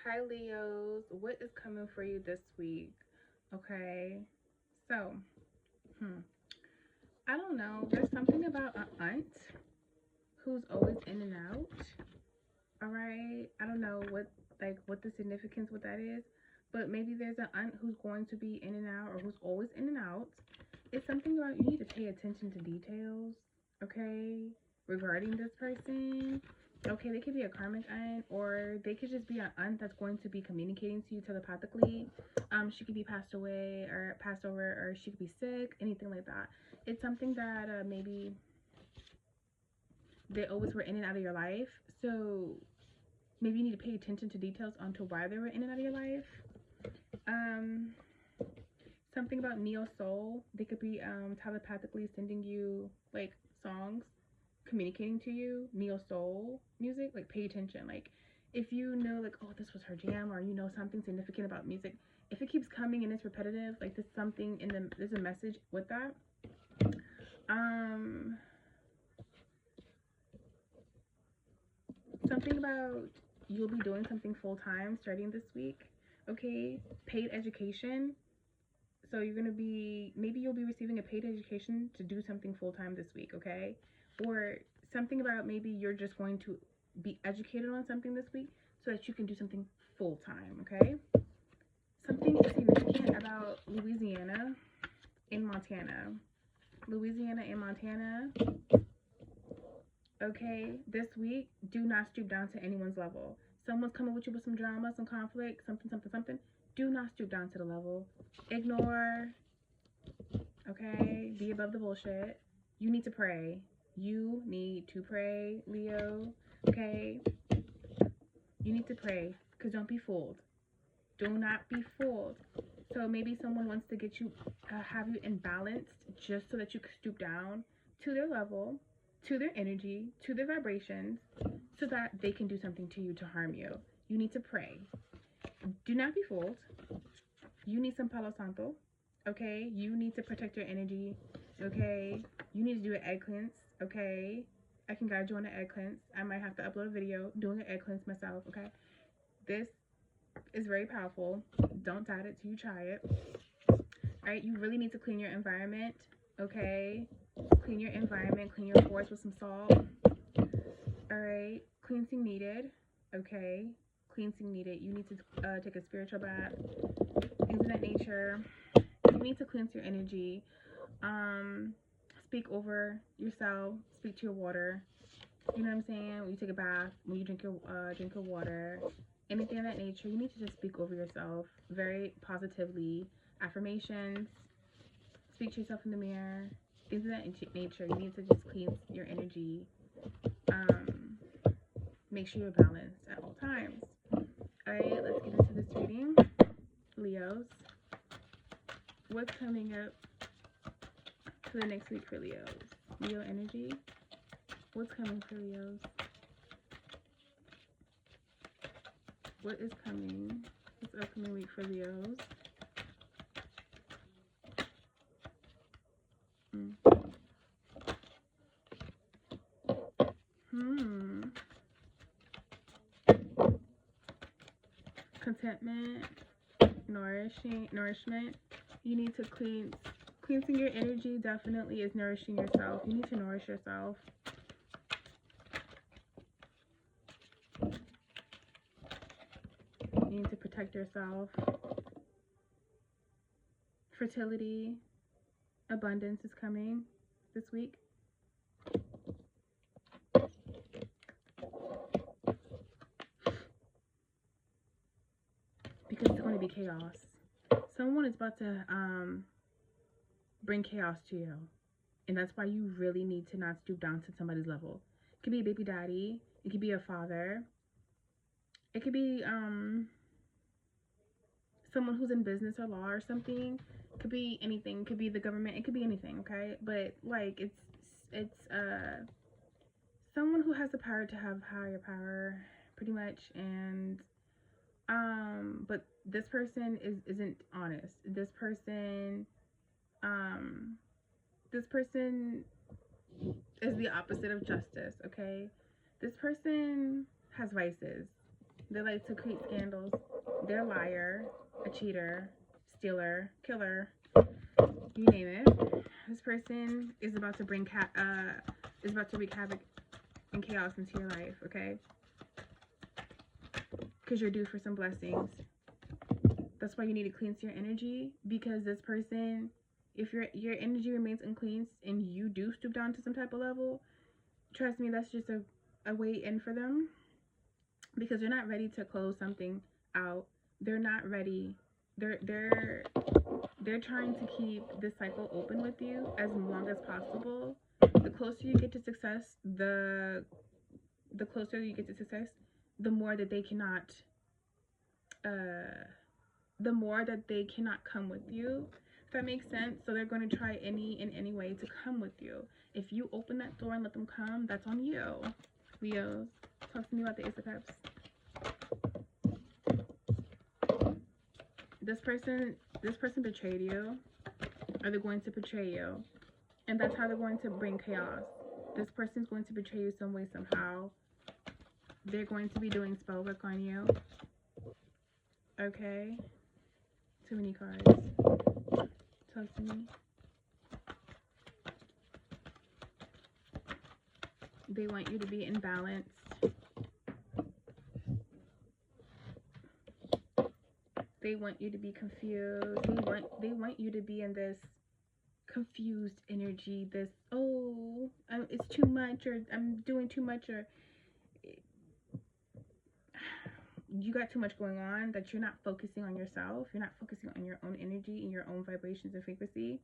Hi Leos, what is coming for you this week? Okay, so, hmm, I don't know. There's something about an aunt who's always in and out. All right, I don't know what the significance with that is, but maybe there's an aunt who's going to be in and out or who's always in and out. It's something about you need to pay attention to details. Okay, regarding this person. Okay, they could be a karmic aunt, or they could just be an aunt that's going to be communicating to you telepathically. She could be passed away or passed over, or she could be sick, anything like that. It's something that maybe they always were in and out of your life. So maybe you need to pay attention to details onto why they were in and out of your life. Um, Something about neo soul. They could be telepathically sending you like songs, communicating to you. Neo soul music. Like pay attention. Like if you know like, oh, this was her jam, or you know something significant about music. If it keeps coming and it's repetitive, like there's something in the there's a message with that. Um, Something about you'll be doing something full time starting this week. Okay, paid education. So you're gonna be maybe you'll be receiving a paid education to do something full time this week. Okay, or something about maybe you're just going to be educated on something this week so that you can do something full time. Okay, something significant about Louisiana and Montana. Louisiana and Montana. Okay, this week, do not stoop down to anyone's level. Someone's coming with you with some drama, some conflict, something, something, something. Do not stoop down to the level. Ignore, okay? Be above the bullshit. You need to pray. You need to pray, Leo, okay? You need to pray because don't be fooled. Do not be fooled. So maybe someone wants to get you, have you imbalanced just so that you can stoop down to their level, to their energy, to their vibrations, so that they can do something to you to harm you. You need to pray. Do not be fooled. You need some Palo Santo. Okay? You need to protect your energy. Okay? You need to do an egg cleanse. Okay? I can guide you on an egg cleanse. I might have to upload a video doing an egg cleanse myself. Okay? This is very powerful. Don't doubt it till you try it. Alright? You really need to clean your environment. Okay? Clean your environment. Clean your pores with some salt. Alright? Cleansing needed. Okay? Cleansing needed. You need to take a spiritual bath. Things of that nature. You need to cleanse your energy. Speak over yourself. Speak to your water. You know what I'm saying? When you take a bath, when you drink your water, anything of that nature, you need to just speak over yourself very positively. Affirmations. Speak to yourself in the mirror. Things of that nature. You need to just cleanse your energy. Um, Make sure you're balanced at all times. All right, let's get into this reading. Leos, what's coming up for the next week for Leos? Leo energy. What's coming for Leos? What is coming this upcoming week for Leos? Hmm. Contentment, nourishment. You need to cleansing your energy definitely is nourishing yourself. You need to nourish yourself. You need to protect yourself. Fertility, abundance is coming this week. Because it's going to be chaos. Someone is about to bring chaos to you. And that's why you really need to not stoop down to somebody's level. It could be a baby daddy. It could be a father. It could be someone who's in business or law or something. It could be anything. It could be the government. It could be anything, okay? But like it's someone who has the power to have higher power pretty much, and but this person isn't honest. This person is the opposite of justice, okay? This person has vices. They like to create scandals. They're a liar, a cheater, stealer, killer, you name it. This person is about to is about to wreak havoc and chaos into your life, okay? Because you're due for some blessings. That's why you need to cleanse your energy, because this person, if your energy remains unclean and you do stoop down to some type of level, trust me, that's just a way in for them, because they're not ready to close something out. They're not ready. They're trying to keep this cycle open with you as long as possible. The closer you get to success, the closer you get to success, the more that they cannot come with you. If that makes sense. So they're going to try any way to come with you. If you open that door and let them come, that's on you. Leo, talk to me about the Ace of Cups. This person betrayed you, or they're going to betray you, and that's how they're going to bring chaos. This person's going to betray you some way, somehow. They're going to be doing spell work on you. Okay. Too many cards. Talk to me. They want you to be in balance. They want you to be confused. They want you to be in this confused energy. This, oh, it's too much, or I'm doing too much, or you got too much going on that you're not focusing on yourself. You're not focusing on your own energy and your own vibrations and frequency.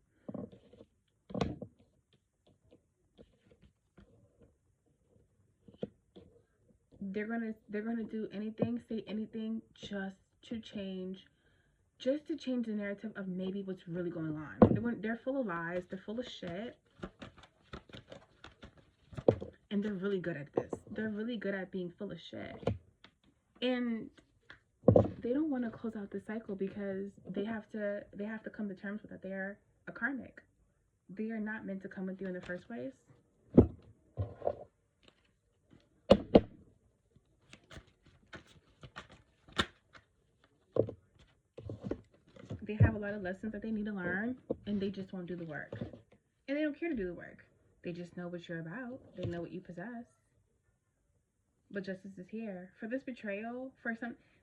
They're gonna do anything, say anything, just to change the narrative of maybe what's really going on. They're full of lies. They're full of shit. And they're really good at this. They're really good at being full of shit. And they don't want to close out the cycle because they have to come to terms with that. They're a karmic. They are not meant to come with you in the first place. They have a lot of lessons that they need to learn, and they just won't do the work. And they don't care to do the work. They just know what you're about. They know what you possess. But justice is here. For this betrayal,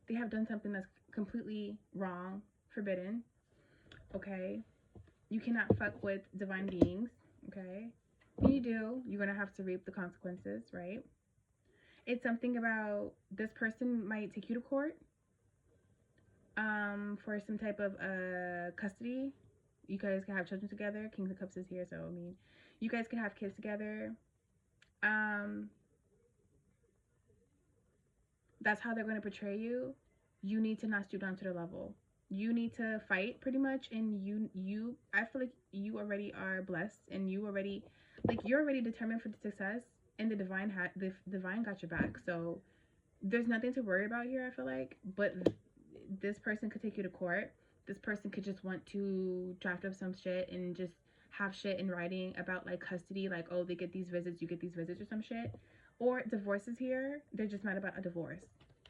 they have done something that's completely wrong, forbidden. Okay? You cannot fuck with divine beings. Okay? When you do, you're gonna have to reap the consequences, right? It's something about this person might take you to court for some type of custody. You guys can have children together. King of Cups is here, so I mean, you guys can have kids together. That's how they're going to portray you. You need to not stoop down to their level. You need to fight, pretty much, and I feel like you already are blessed, and you're already determined for the success, and the divine got your back. So there's nothing to worry about here, I feel like. But this person could take you to court. This person could just want to draft up some shit and just have shit in writing about like custody, like, oh, they get these visits, you get these visits, or some shit. Or divorce is here. They're just mad about a divorce.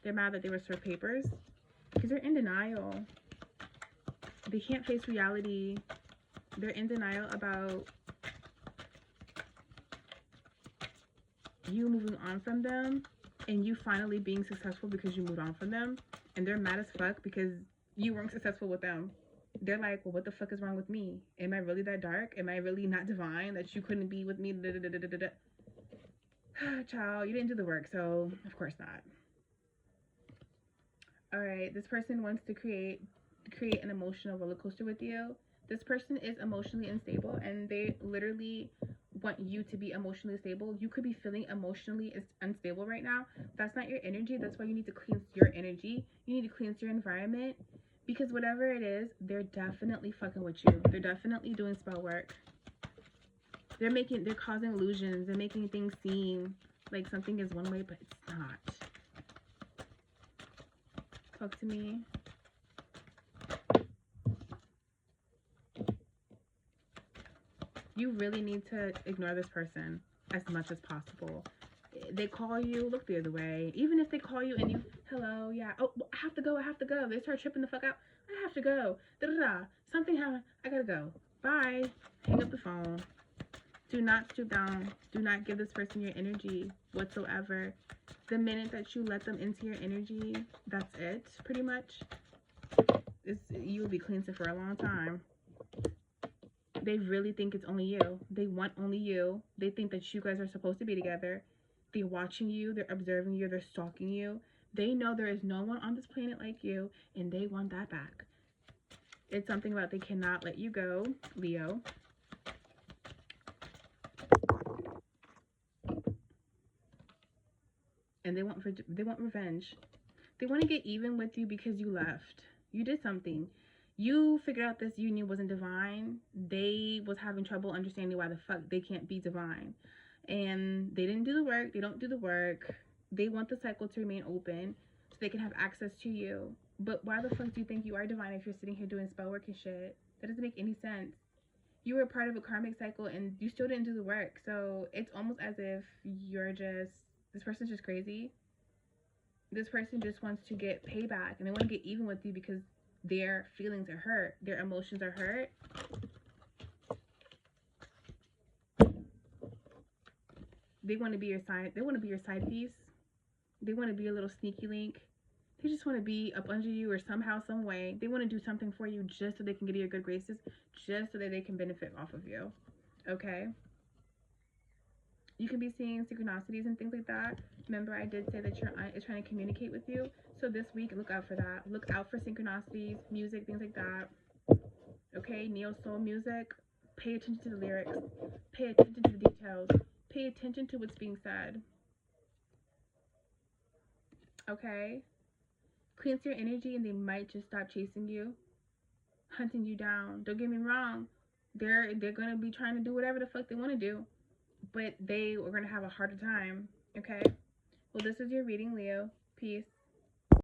They're mad that they were served papers because they're in denial. They can't face reality. They're in denial about you moving on from them and you finally being successful because you moved on from them. And they're mad as fuck because you weren't successful with them. They're like, well, what the fuck is wrong with me? Am I really that dark? Am I really not divine that you couldn't be with me? Child, you didn't do the work, so of course not. All right, this person wants to create an emotional roller coaster with you. This person is emotionally unstable, and they literally want you to be emotionally stable. You could be feeling emotionally unstable right now. That's not your energy. That's why you need to cleanse your energy. You need to cleanse your environment, because whatever it is, they're definitely fucking with you. They're definitely doing spell work. They're causing illusions. They're making things seem like something is one way, but it's not. Talk to me. You really need to ignore this person as much as possible. They call you, look the other way. Even if they call you and you Hello, yeah. Oh, I have to go. I have to go. They start tripping the fuck out. I have to go. Da da da. Something happened. I gotta go. Bye. Hang up the phone. Do not stoop down. Do not give this person your energy whatsoever. The minute that you let them into your energy, that's it, pretty much. You will be cleansing for a long time. They really think it's only you. They want only you. They think that you guys are supposed to be together. They're watching you. They're observing you. They're stalking you. They know there is no one on this planet like you, and they want that back. It's something about they cannot let you go, Leo. And they want revenge. They want to get even with you because you left. You did something. You figured out this union wasn't divine. They was having trouble understanding why the fuck they can't be divine. And they didn't do the work. They don't do the work. They want the cycle to remain open so they can have access to you. But why the fuck do you think you are divine if you're sitting here doing spell work and shit? That doesn't make any sense. You were part of a karmic cycle and you still didn't do the work. So it's almost as if you're just, this person's just crazy. This person just wants to get payback and they want to get even with you because their feelings are hurt, their emotions are hurt. They want to be your side. They want to be your side piece. They want to be a little sneaky link. They just want to be up under you or somehow, some way. They want to do something for you just so they can get your good graces, just so that they can benefit off of you. Okay. You can be seeing synchronicities and things like that. Remember, I did say that your aunt is trying to communicate with you. So this week, look out for that. Look out for synchronicities, music, things like that. Okay, neo soul music. Pay attention to the lyrics. Pay attention to the details. Pay attention to what's being said. Okay? Cleanse your energy and they might just stop chasing you, hunting you down. Don't get me wrong. They're gonna be trying to do whatever the fuck they want to do, but they are gonna have a harder time. Okay? Well, this is your reading, Leo. Peace.